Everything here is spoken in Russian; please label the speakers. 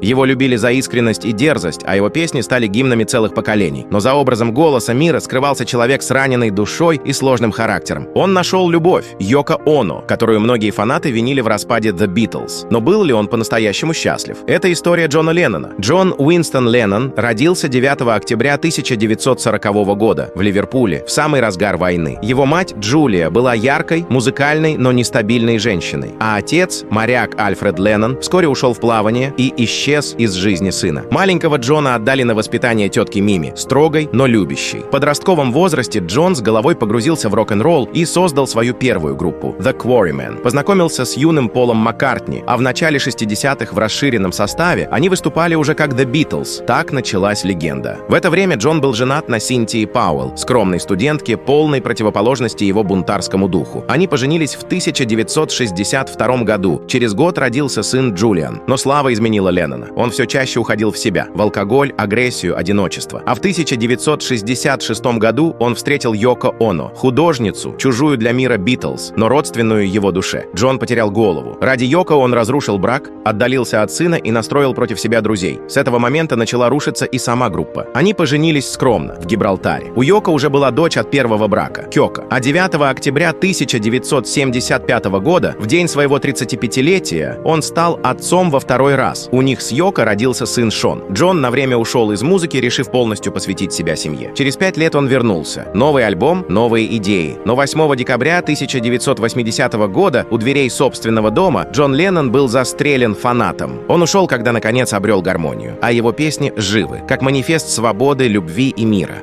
Speaker 1: Его любили за искренность и дерзость, а его песни стали гимнами целых поколений. Но за образом голоса мира скрывался человек с раненой душой и сложным характером. Он нашел любовь, Йоко Оно, которую многие фанаты винили в распаде The Beatles. Но был ли он по-настоящему счастлив? Это история Джона Леннона. Джон Уинстон Леннон родился 9 октября 1940 года в Ливерпуле, в самый разгар войны. Его мать Джулия была яркой, музыкальной, но нестабильной женщиной, а отец, моряк Альфред Леннон, вскоре ушел в плавание и исчез из жизни сына. Маленького Джона отдали на воспитание тетке Мими, строгой, но любящей. В подростковом возрасте Джон с головой погрузился в рок-н-ролл и создал свою первую группу The Quarrymen. Познакомился с юным Полом Маккартни, а в начале 60-х в расширенном составе они выступали уже как The Beatles. Так началась легенда. В это время Джон был женат на Синтии Пауэлл, скромной студентке, полной противоположности его бунтарскому духу. Они поженились в 1962 году. Через год родился сын Джулиан. Но слава изменила Леннона. Он все чаще уходил в себя, в алкоголь, агрессию, одиночество. А в 1966 году он встретил Йоко Оно, художницу, чужую для мира Битлз, но родственную его душе. Джон потерял голову. Ради Йоко он разрушил брак, отдалился от сына и настроил против себя друзей. С этого момента начала рушиться и сама группа. Они поженились скромно, в Гибралтаре. У Йоко уже была дочь от первого брака, Кёко. А 9 октября 1975 года, в день своего 35-летия, он стал отцом во второй раз. У них с Йоко родился сын Шон. Джон на время ушел из музыки, решив полностью посвятить себя семье. Через 5 лет он вернулся. Новый альбом, новые идеи. Но 8 декабря 1980 года у дверей собственного дома Джон Леннон был застрелен фанатом. Он ушел, когда наконец обрел гармонию. А его песни живы, как манифест свободы, любви и мира.